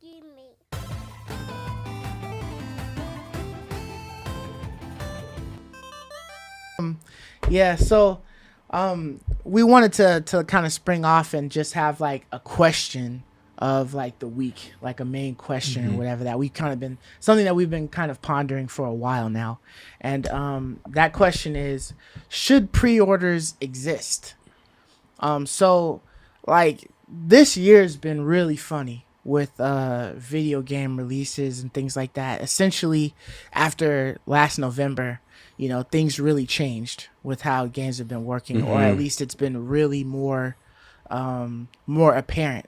me. Yeah, so we wanted to kind of spring off and just have like a question of like the week, like a main question or whatever that we've kind of been something that we've been kind of pondering for a while now. And that question is, should pre-orders exist? So like this year's been really funny with video game releases and things like that. Essentially, after last November, things really changed with how games have been working, or at least it's been really more apparent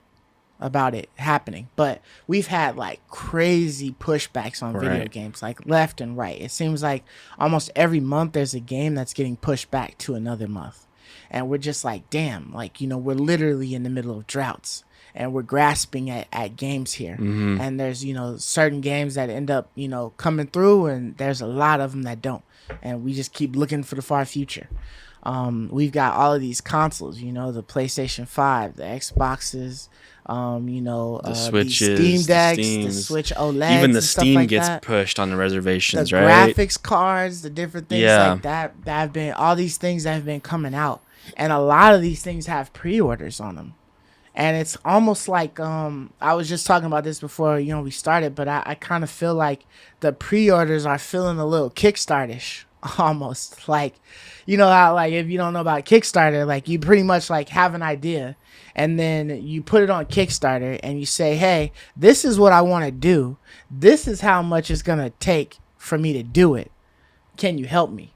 about it happening. But we've had like crazy pushbacks on video Right. games, like left and right. It seems like almost every month there's a game that's getting pushed back to another month. And we're just like, damn, like, we're literally in the middle of droughts and we're grasping at games here. And there's, certain games that end up, coming through, and there's a lot of them that don't. And we just keep looking for the far future. We've got all of these consoles, the PlayStation 5, the Xboxes, The these Switches, Steam the Decks, the Steams. Switch OLEDs, Even the and stuff Steam like gets that. pushed on the The reservations, right? graphics cards, the different things Yeah. like that have been, all these things that have been coming out, and a lot of these things have pre-orders on them. And it's almost like I was just talking about this before we started, but I kind of feel like the pre-orders are feeling a little Kickstartish almost. Like, how, like, if you don't know about Kickstarter, like, you pretty much like have an idea and then you put it on Kickstarter and you say, hey, this is what I want to do, this is how much it's gonna take for me to do it, can you help me?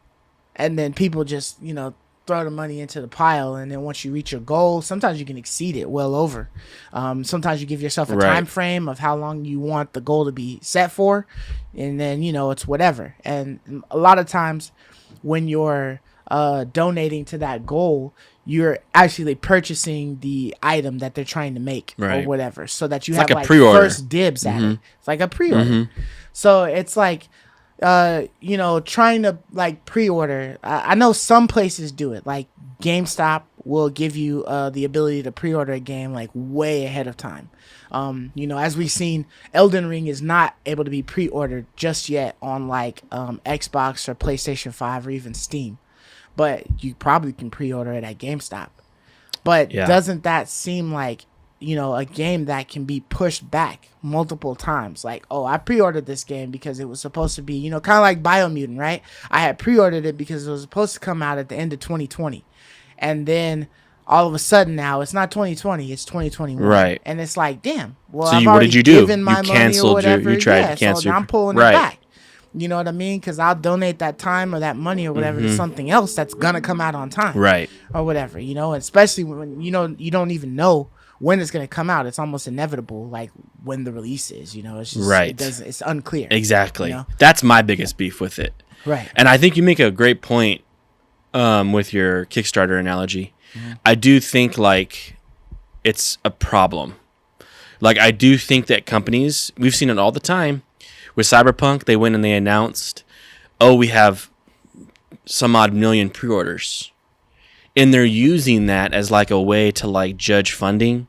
And then people just throw the money into the pile, and then once you reach your goal, sometimes you can exceed it well over. Sometimes you give yourself a Right. time frame of how long you want the goal to be set for, and then it's whatever. And a lot of times when you're donating to that goal, you're actually purchasing the item that they're trying to make, or Right. whatever, so that you It's have like a like pre-order. first dibs at it. It's like a pre-order. So it's like trying to like pre-order. I know some places do it. Like GameStop will give you the ability to pre-order a game like way ahead of time. As we've seen, Elden Ring is not able to be pre-ordered just yet on like Xbox or PlayStation 5 or even Steam, but you probably can pre-order it at GameStop. But Yeah. doesn't that seem like a game that can be pushed back multiple times? Like, oh, I pre-ordered this game because it was supposed to be, kind of like Biomutant, right? I had pre-ordered it because it was supposed to come out at the end of 2020. And then all of a sudden now it's not 2020, it's 2021. Right. And it's like, damn, well, So I've what already did you do? given my You money or canceled your- whatever. you tried to Yeah, cancel so your- I'm pulling Right. it back. You know what I mean? Because I'll donate that time or that money or whatever to something else that's going to come out on time. Right. Or whatever, especially when you don't even know when it's going to come out. It's almost inevitable, like when the release is. It's just Right. it's unclear. Exactly. You know? That's my biggest beef with it. Right. And I think you make a great point with your Kickstarter analogy. I do think like it's a problem. Like I do think that companies, we've seen it all the time. With Cyberpunk, they went and they announced, oh, we have some odd million pre-orders. And they're using that as like a way to like judge funding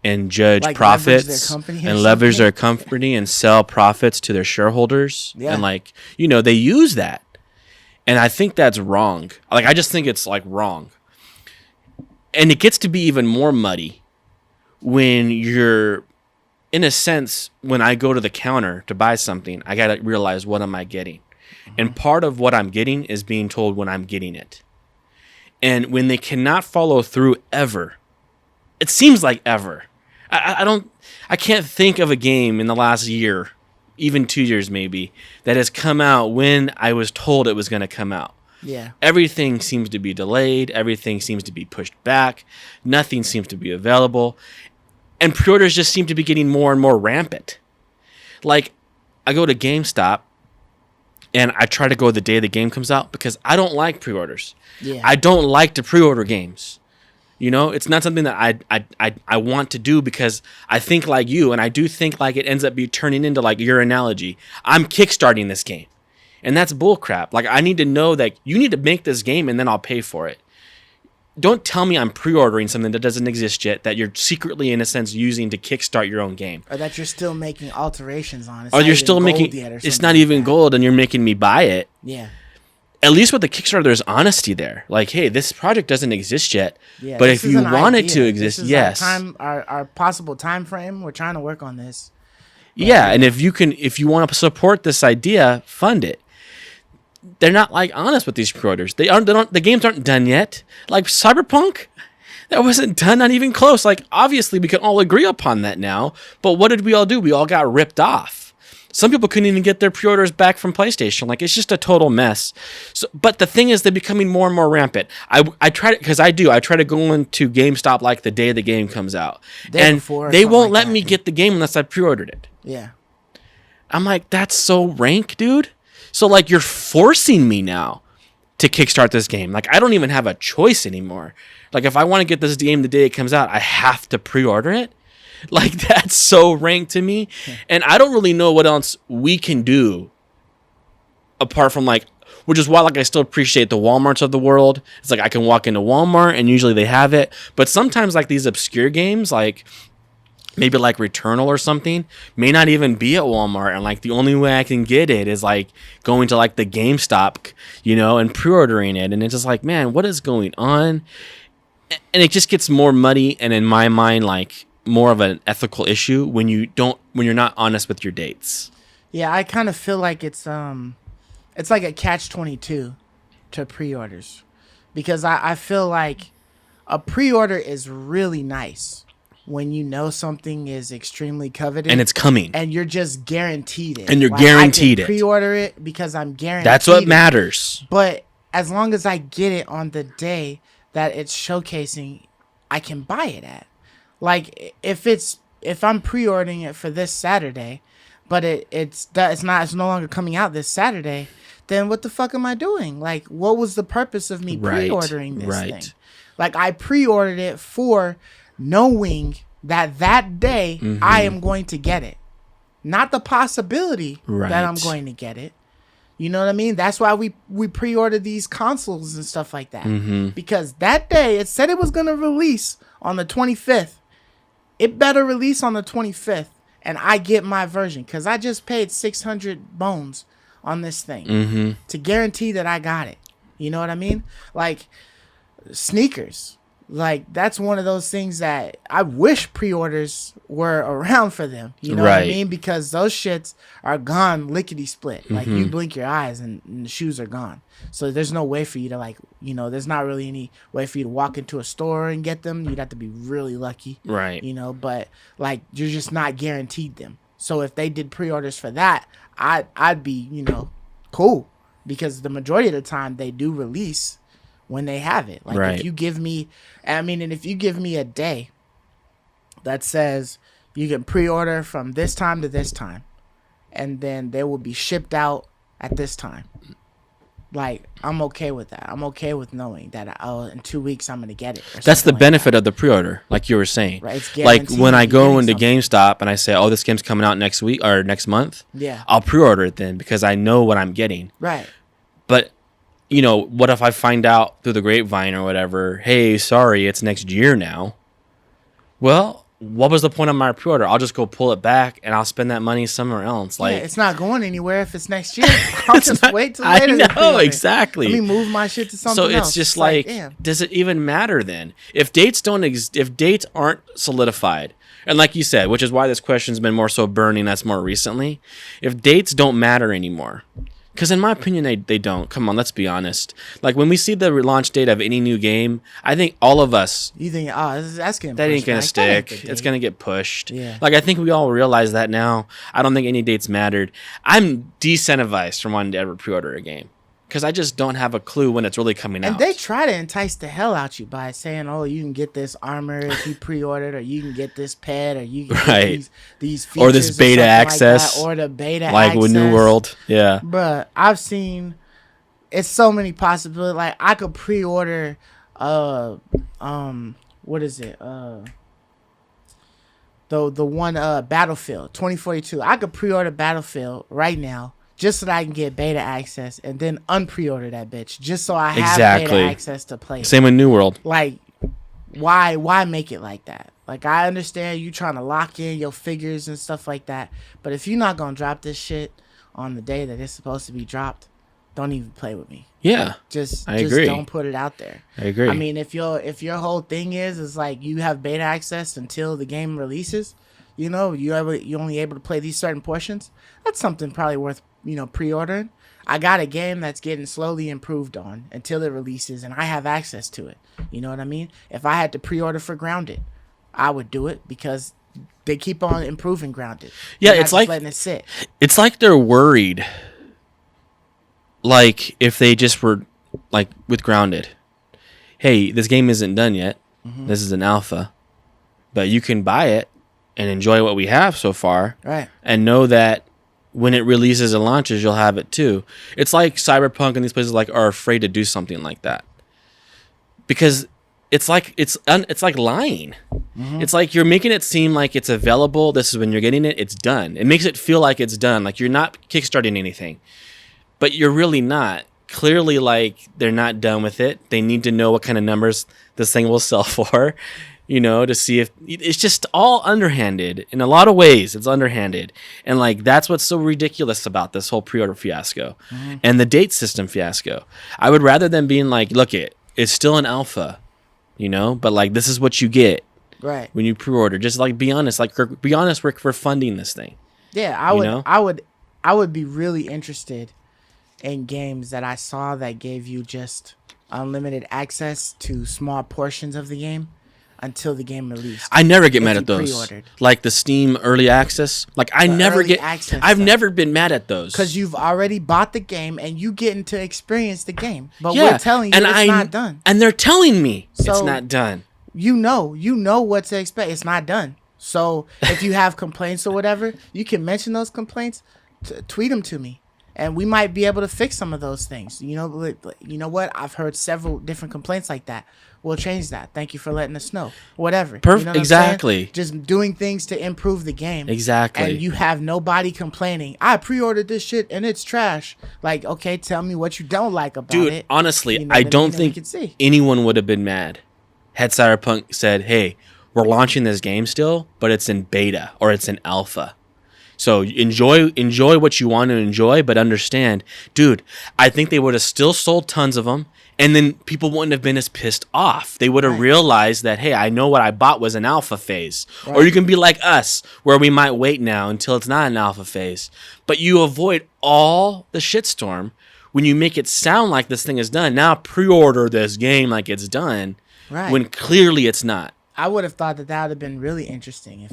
and judge Like leverage their profits company or and leverage something? their company and sell profits to their shareholders. Yeah. And like, they use that. And I think that's wrong. Like, I just think it's like wrong. And it gets to be even more muddy when you're, in a sense, when I go to the counter to buy something, I got to realize, what am I getting? And part of what I'm getting is being told when I'm getting it. And when they cannot follow through ever, it seems like ever. I can't think of a game in the last year, even 2 years maybe, that has come out when I was told it was going to come out. Yeah. Everything seems to be delayed. Everything seems to be pushed back. Nothing seems to be available. And pre-orders just seem to be getting more and more rampant. Like, I go to GameStop and I try to go the day the game comes out because I don't like pre-orders. Yeah. I don't like to pre-order games. It's not something that I want to do because I think like you, and I do think like it ends up turning into like your analogy. I'm kickstarting this game. And that's bullcrap. Like, I need to know that you need to make this game and then I'll pay for it. don't tell me I'm pre-ordering something that doesn't exist yet, that you're secretly, in a sense, using to kickstart your own game. Or that you're still making alterations on. It's Or not you're even still gold making, yet or it's something not like even that. gold and you're making me buy it. Yeah. At least with the Kickstarter, there's honesty there. Like, hey, this project doesn't exist yet, Yeah, but this if is you an want it idea. to This exist, is yes. our possible time frame. We're trying to work on this. Yeah, and if you want to support this idea, fund it. They're not like honest with these pre-orders. The games aren't done yet. Like Cyberpunk, that wasn't done, not even close. Like, obviously we can all agree upon that now, but what did we all do? We all got ripped off. Some people couldn't even get their pre-orders back from PlayStation. Like, it's just a total mess. So, but the thing is, they're becoming more and more rampant. I try to, because I try to go into GameStop like the day the game comes out, and before or they something won't like let me that. get the game unless I pre-ordered it. Yeah. I'm like, that's so rank, dude. So, like, you're forcing me now to kickstart this game. Like, I don't even have a choice anymore. Like, if I want to get this game the day it comes out, I have to pre-order it. Like, that's so rank to me. And I don't really know what else we can do apart from, like, which is why, like, I still appreciate the Walmarts of the world. It's like I can walk into Walmart and usually they have it. But sometimes, like, these obscure games, like maybe like Returnal or something, may not even be at Walmart, and like the only way I can get it is like going to like the GameStop, and pre-ordering it, and it's just like, man, what is going on? And it just gets more muddy, and in my mind, like more of an ethical issue when you're not honest with your dates. Yeah, I kind of feel like it's like a catch-22 to pre-orders, because I feel like a pre-order is really nice when you know something is extremely coveted And it's coming. and you're just guaranteed it. And you're Like, guaranteed I it. can pre-order it because I'm guaranteed. That's what it. matters. But as long as I get it on the day that it's showcasing, I can buy it at. Like, if I'm pre-ordering it for this Saturday, but it's no longer coming out this Saturday, then what the fuck am I doing? Like, what was the purpose of me Right, pre-ordering this right. thing? Like, I pre-ordered it for knowing that day I am going to get it, not the possibility that I'm Right. going to get it. You know what I mean? That's why we pre-ordered these consoles and stuff like that, because that day it said it was going to release on the 25th. It better release on the 25th, and I get my version, because I just paid 600 bones on this thing to guarantee that I got it. You know what I mean? Like, sneakers. Like, that's one of those things that I wish pre-orders were around for them. You know what I Right. mean? Because those shits are gone lickety split. Like, you blink your eyes and the shoes are gone. So there's no way for you to, like, there's not really any way for you to walk into a store and get them. You'd have to be really lucky. Right. But like, you're just not guaranteed them. So if they did pre-orders for that, I'd be, cool, because the majority of the time they do release when they have it. Like, Right. if you give me a day that says you can pre-order from this time to this time, and then they will be shipped out at this time, like, I'm okay with that. I'm okay with knowing that in 2 weeks I'm gonna get it. Or That's the something like benefit of the pre-order, like you were saying. Right, it's Like guaranteed when I you're go getting into GameStop and I say, "Oh, this game's coming out next week or next month," Yeah. I'll pre-order it then because I know what I'm getting. Right. But what if I find out through the grapevine or whatever? Hey, sorry, it's next year now. Well, what was the point of my pre-order? I'll just go pull it back and I'll spend that money somewhere else. Like, Yeah, it's not going anywhere if it's next year. I'll just wait till I later. to know pre-order it. exactly. Let me move my shit to something So else. it's just like, damn. does it even matter then? If dates if dates aren't solidified, and like you said, which is why this question's been more so burning that's more recently, if dates don't matter anymore, because in my opinion they don't. Come on, let's be honest. Like when we see the launch date of any new game, I think all of us, You think, that's getting that ain't pushed gonna back. That stick. ain't the It's date. gonna get pushed. Yeah. Like I think we all realize that now. I don't think any dates mattered. I'm decentivized from wanting to ever pre-order a game because I just don't have a clue when it's really coming And out. they try to entice the hell out you by saying, "Oh, you can get this armor if you pre-ordered, or you can get this pet, or you can Right. get these features, Or this beta something access, like that, or the beta like access." with New World. Yeah. Bruh, I've seen it's so many possibilities. Like, I could pre-order what is it? The one Battlefield 2042. I could pre-order Battlefield right now just so that I can get beta access and then unpre-order that bitch just so I have Exactly. beta access to play it. Same with New World. Like, why make it like that? Like, I understand you trying to lock in your figures and stuff like that, but if you're not gonna drop this shit on the day that it's supposed to be dropped, don't even play with me. Yeah, Just I agree. don't put it out there. I agree. I mean, if your whole thing is like you have beta access until the game releases, you know, you're only able to play these certain portions. That's something probably worth, you know, pre-ordering. I got a game that's getting slowly improved on until it releases, and I have access to it. You know what I mean? If I had to pre-order for Grounded, I would do it because they keep on improving Grounded. Yeah, They're not it's just like letting it sit. it's like they're worried. Like if they just were like with Grounded, hey, this game isn't done yet. Mm-hmm. This is an alpha, but you can buy it and enjoy what we have so far, Right. and know that when it releases and launches, you'll have it too. It's like Cyberpunk and these places like are afraid to do something like that because it's like like lying. Mm-hmm. It's like you're making it seem like it's available. This is when you're getting it. It's done. It makes it feel like it's done. Like you're not kickstarting anything, but you're really not. Clearly, like they're not done with it. They need to know what kind of numbers this thing will sell for, you know, to see if it's just all underhanded in a lot of ways. It's underhanded. And like, that's what's so ridiculous about this whole pre-order fiasco and the date system fiasco. I would rather than being like, look, it's still an alpha, you know, but like, this is what you get Right. when you pre-order. Just like, be honest, we're funding this thing. Yeah, You know? I would be really interested in games that I saw that gave you just unlimited access to small portions of the game until the game released. I never get If mad you at those. pre-ordered. Like the Steam early access. Like I never early get. access I've stuff. never been mad at those. Because you've already bought the game and you getting to experience the game. But yeah, we're telling you it's not done. And they're telling me it's So- not done. You know what to expect. It's not done. So if you have complaints or whatever, you can mention those complaints, tweet them to me, and we might be able to fix some of those things. You know what? I've heard several different complaints like that. We'll change that. Thank you for letting us know. Whatever. You know what I'm Exactly. saying? Just doing things to improve the game. Exactly. And you have nobody complaining. I pre-ordered this shit and it's trash. Like, okay, tell me what you don't like about Dude, it. honestly, You know I what don't mean? And we think can see. anyone would have been mad had Cyberpunk said, "Hey, we're launching this game still, but it's in beta or it's in alpha. So enjoy what you want to enjoy, but understand, dude, I think they would have still sold tons of them, and then people wouldn't have been as pissed off. They would have Right. realized that, hey, I know what I bought was an alpha phase. Or Right. you can be like us, where we might wait now until it's not an alpha phase. But you avoid all the shitstorm when you make it sound like this thing is done. Now pre-order this game like it's done, Right. when clearly it's not. I would have thought that would have been really interesting if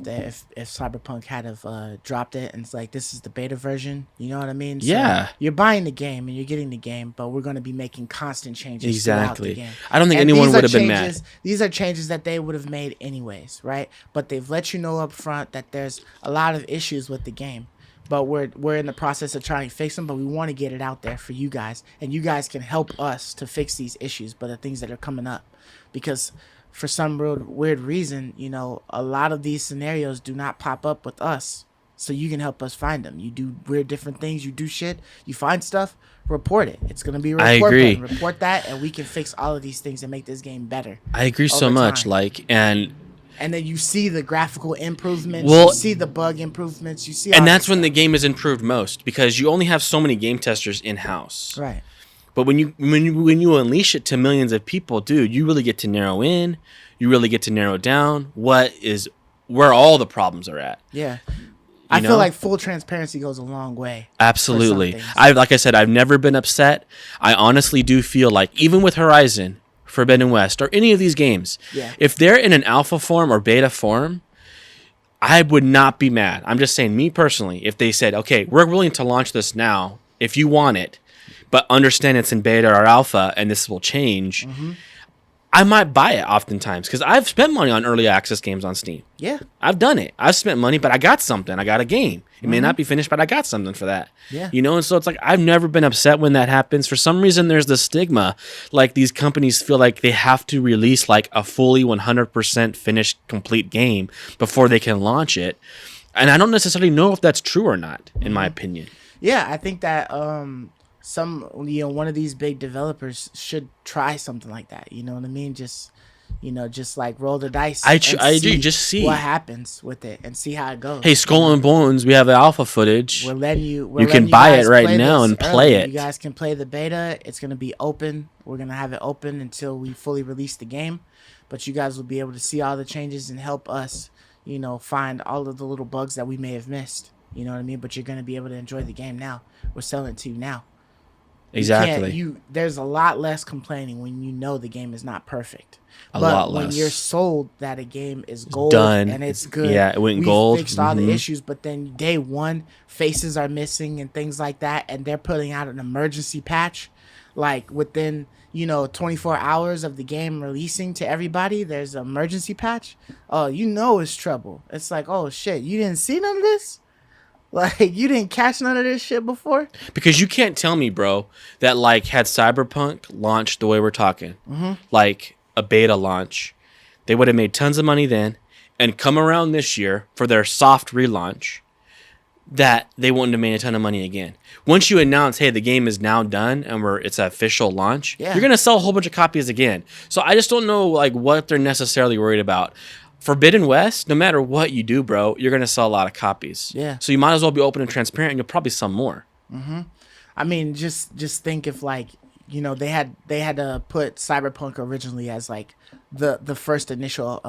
Cyberpunk had have dropped it and it's like, this is the beta version. You know what I mean? So Yeah. you're buying the game and you're getting the game, but we're going to be making constant changes throughout Exactly. the game. I don't think And anyone these are would have been mad. changes- These are changes that they would have made anyways, right? But they've let you know up front that there's a lot of issues with the game. But we're in the process of trying to fix them, but we want to get it out there for you guys, and you guys can help us to fix these issues, but the things that are coming up, because for some real weird reason, you know, a lot of these scenarios do not pop up with us, so you can help us find them. You do weird different things, you do shit, you find stuff, report it. It's gonna be a I report agree. button. Report that, and we can fix all of these things and make this game better. I agree so over much. time. Like, and And then you see the graphical improvements, Well- you see the bug improvements, you see all and that's this when the stuff. game is improved most, because you only have so many game testers in house. Right. But when you unleash it to millions of people, dude, you really get to narrow in. You really get to narrow down where all the problems are at. Yeah. I know? feel like full transparency goes a long way. Absolutely. For some things. Like I said, I've never been upset. I honestly do feel like even with Horizon, Forbidden West, or any of these games, Yeah. if they're in an alpha form or beta form, I would not be mad. I'm just saying, me personally, if they said, okay, we're willing to launch this now if you want it, but understand it's in beta or alpha and this will change, I might buy it oftentimes because I've spent money on early access games on Steam. Yeah. I've done it. I've spent money, but I got something. I got a game. It may not be finished, but I got something for that. Yeah. You know, and so it's like I've never been upset when that happens. For some reason, there's the stigma. Like these companies feel like they have to release like a fully 100% finished complete game before they can launch it. And I don't necessarily know if that's true or not, in my opinion. Yeah, I think that one of these big developers should try something like that. You know what I mean? Just just like roll the dice. I agree. Just see what happens with it and see how it goes. Hey, Skull and Bones, we have the alpha footage. We're letting you. You can buy it right now and play it. You guys can play the beta. It's gonna be open. We're gonna have it open until we fully release the game, but you guys will be able to see all the changes and help us, find all of the little bugs that we may have missed. You know what I mean? But you're gonna be able to enjoy the game now. We're selling it to you now. Exactly. There's a lot less complaining when you know the game is not perfect. A lot less. When you're sold that a game is gold done and it's good, it went we gold. Fixed all the issues, but then day one, faces are missing and things like that, and they're putting out an emergency patch, like within 24 hours of the game releasing to everybody. There's an emergency patch. Oh, it's trouble. It's like, oh shit, you didn't see none of this. Like, you didn't catch none of this shit before? Because you can't tell me, bro, that, like, had Cyberpunk launched the way we're talking, like a beta launch, they would have made tons of money then, and come around this year for their soft relaunch, that they wouldn't have made a ton of money again. Once you announce, hey, the game is now done and it's an official launch, you're going to sell a whole bunch of copies again. So I just don't know, like, what they're necessarily worried about. Forbidden West, no matter what you do, bro, you're going to sell a lot of copies. Yeah. So you might as well be open and transparent, and you'll probably sell more. I mean, just think if, like, they had to put Cyberpunk originally as, like, the first initial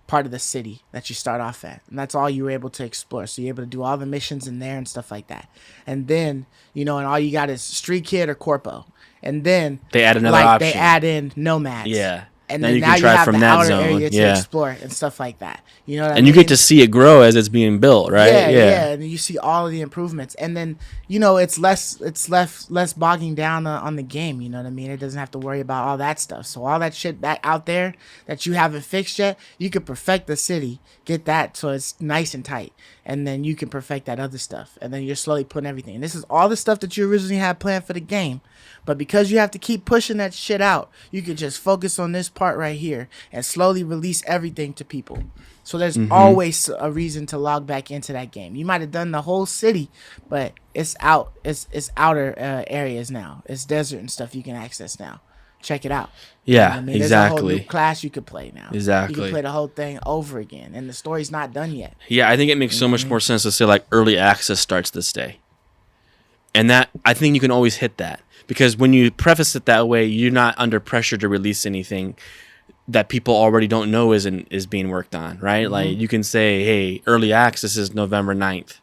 part of the city that you start off at. And that's all you were able to explore. So you're able to do all the missions in there and stuff like that. And then, and all you got is Street Kid or Corpo. And then they add another option. They add in Nomads. Yeah. And then now you have the outer area to explore and stuff like that. You know what I mean? And you get to see it grow as it's being built, right? Yeah. And you see all of the improvements. And then, it's less bogging down on the game. You know what I mean? It doesn't have to worry about all that stuff. So all that shit back out there that you haven't fixed yet, you could perfect the city, get that so it's nice and tight. And then you can perfect that other stuff. And then you're slowly putting everything. And this is all the stuff that you originally had planned for the game. But because you have to keep pushing that shit out, you can just focus on this part right here and slowly release everything to people. So there's always a reason to log back into that game. You might have done the whole city, but it's out. It's outer areas now. It's desert and stuff you can access now. Check it out. Yeah, I mean? exactly. There's a whole new class you could play now. Exactly. You can play the whole thing over again, and the story's not done yet. Yeah, I think it makes so much more sense to say, like, early access starts this day. And that, I think you can always hit that. Because when you preface it that way, you're not under pressure to release anything that people already don't know is being worked on, right? Like, you can say, hey, early access is November 9th.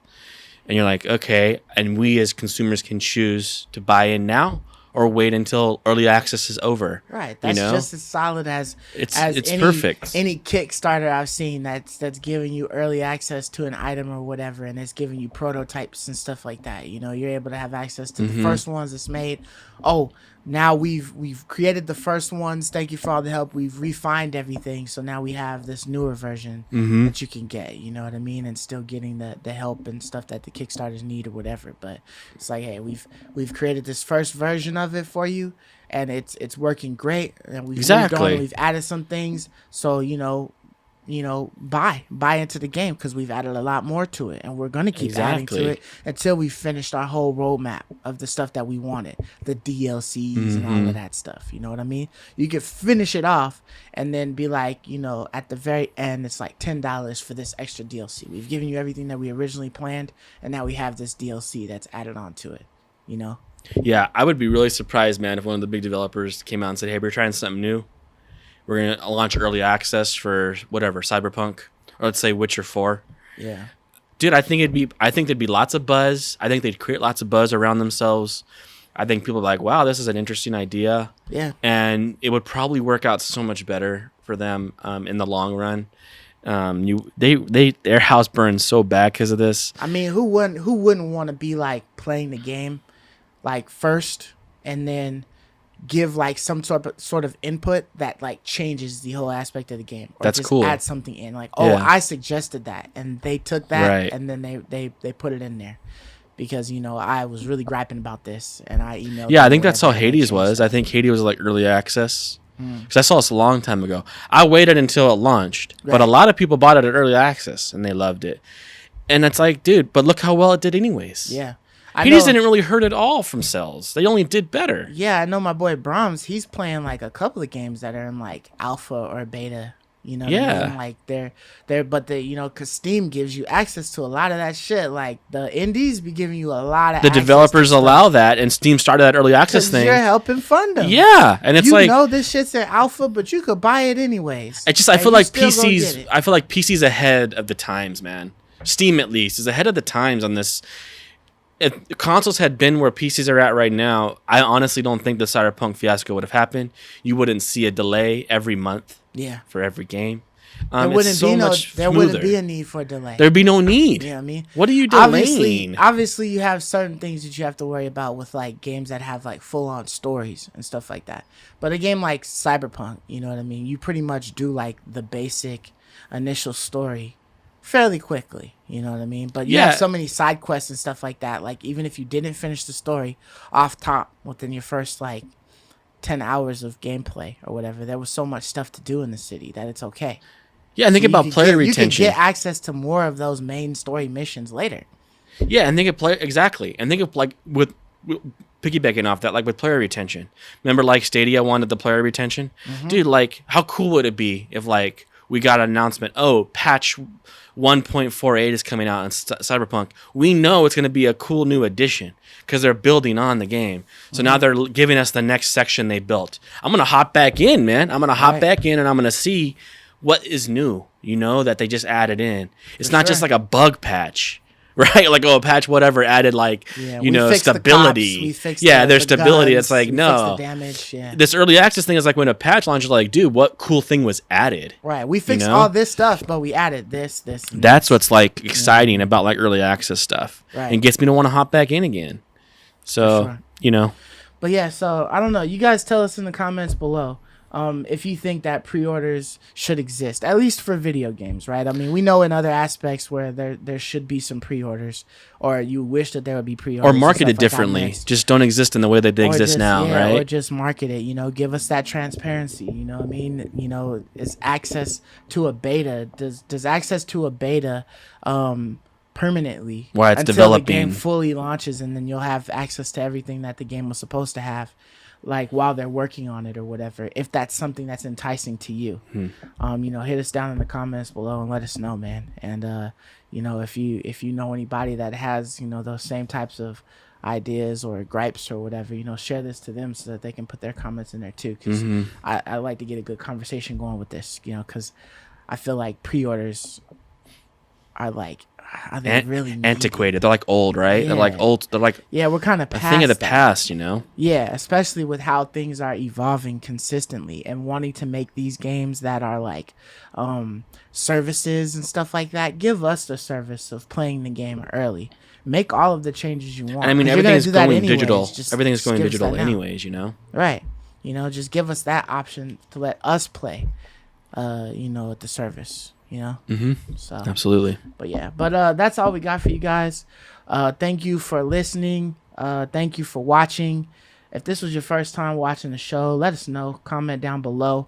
And you're like, okay. And we as consumers can choose to buy in now or wait until early access is over. Right. That's just as solid as it's any, perfect. Any Kickstarter I've seen that's giving you early access to an item or whatever, and it's giving you prototypes and stuff like that. You're able to have access to the first ones that's made. Oh, now we've created the first ones. Thank you for all the help. We've refined everything, so now we have this newer version that you can get. You know what I mean? And still getting the help and stuff that the Kickstarters need or whatever. But it's like, hey, we've created this first version of it for you, and it's working great. And we've moved on, we've added some things. So buy into the game because we've added a lot more to it, and we're gonna keep adding to it until we finished our whole roadmap of the stuff that we wanted, the DLCs and all of that stuff. You know what I mean? You could finish it off and then be like, at the very end, it's like $10 for this extra DLC. We've given you everything that we originally planned, and now we have this DLC that's added on to it. Yeah, I would be really surprised, man, if one of the big developers came out and said, hey, we're trying something new. We're going to launch early access for whatever, Cyberpunk, or let's say Witcher 4. Yeah. Dude, I think there'd be lots of buzz. I think they'd create lots of buzz around themselves. I think people are like, wow, this is an interesting idea. Yeah. And it would probably work out so much better for them in the long run. Their house burns so bad because of this. I mean, who wouldn't want to be like playing the game like first and then give like some sort of input that like changes the whole aspect of the game, or that's just cool. Add something in, like, I suggested that, and they took that, right. and then they put it in there because I was really griping about this, and I emailed. Yeah, I think that's how Hades was. I think Hades was like early access because I saw this a long time ago. I waited until it launched, but a lot of people bought it at early access and they loved it. And it's like, dude, but look how well it did anyways. Yeah. Hades didn't really hurt at all from sales. They only did better. Yeah, I know my boy Brahms, he's playing like a couple of games that are in like alpha or beta. You know what I mean? Like because Steam gives you access to a lot of that shit. Like the indies be giving you a lot of the developers allow that, and Steam started that early access thing. You're helping fund them. Yeah, and it's like, this shit's in alpha, but you could buy it anyways. I feel like PC's ahead of the times, man. Steam at least is ahead of the times on this. If consoles had been where PCs are at right now, I honestly don't think the Cyberpunk fiasco would have happened. You wouldn't see a delay every month. Yeah. For every game. There wouldn't be a need for a delay. There'd be no need. You know what I mean? What are you delaying? Obviously, you have certain things that you have to worry about with like games that have like full on stories and stuff like that. But a game like Cyberpunk, you know what I mean? You pretty much do like the basic initial story fairly quickly, you know what I mean? But you have so many side quests and stuff like that. Like even if you didn't finish the story off top within your first like 10 hours of gameplay or whatever, there was so much stuff to do in the city that it's okay. Yeah, and think about player retention. You can get access to more of those main story missions later. Yeah, and think of and think of like with piggybacking off that, like with player retention. Remember, like Stadia wanted the player retention, dude. Like, how cool would it be if like we got an announcement? Oh, patch 1.48 is coming out in Cyberpunk. We know it's going to be a cool new addition because they're building on the game. So now they're giving us the next section they built. I'm going to hop back in, man. I'm going to hop back in and I'm going to see what is new, that they just added in. It's not just like a bug patch, right? Like, a patch whatever added like, stability. There's stability. It's like, no. The damage, This early access thing is like when a patch launches, like, dude, what cool thing was added? Right. We fixed all this stuff, but we added this. That's what's like exciting about like early access stuff. Right. And gets me to want to hop back in again. So, But yeah, so I don't know. You guys tell us in the comments below. If you think that pre-orders should exist, at least for video games, right? I mean, we know in other aspects where there should be some pre-orders, or you wish that there would be pre-orders. Or marketed differently. Just don't exist in the way that they exist now, right? Or just market it, give us that transparency, you know what I mean? Is access to a beta, does access to a beta permanently while it's until developing, the game fully launches, and then you'll have access to everything that the game was supposed to have, like while they're working on it or whatever, if that's something that's enticing to you. Hit us down in the comments below and let us know, man. And if you know anybody that has those same types of ideas or gripes or whatever, share this to them so that they can put their comments in there too, because I like to get a good conversation going with this, because I feel like pre-orders are like, are they really antiquated? They're like old, right? Yeah. They're like old. They're like, we're kind of past a thing of the that. past, Yeah, especially with how things are evolving consistently and wanting to make these games that are like services and stuff like that. Give us the service of playing the game early. Make all of the changes you want. And I mean, everything is going digital. Everything is going digital anyways, Right. Just give us that option to let us play, at the service. So absolutely. But that's all we got for you guys. Thank you for listening. Thank you for watching. If this was your first time watching the show, let us know. Comment down below.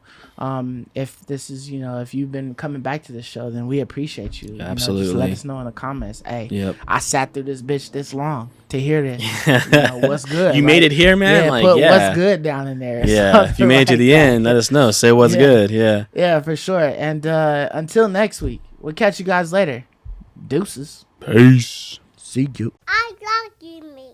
If this is, if you've been coming back to the show, then we appreciate you. Absolutely. Just let us know in the comments. Hey, yep. I sat through this bitch this long to hear this. What's good? You made it here, man? What's good down in there. Yeah. If you made it to the end, let us know. Say what's good. Yeah. Yeah, for sure. And until next week, we'll catch you guys later. Deuces. Peace. See you. I love you, me.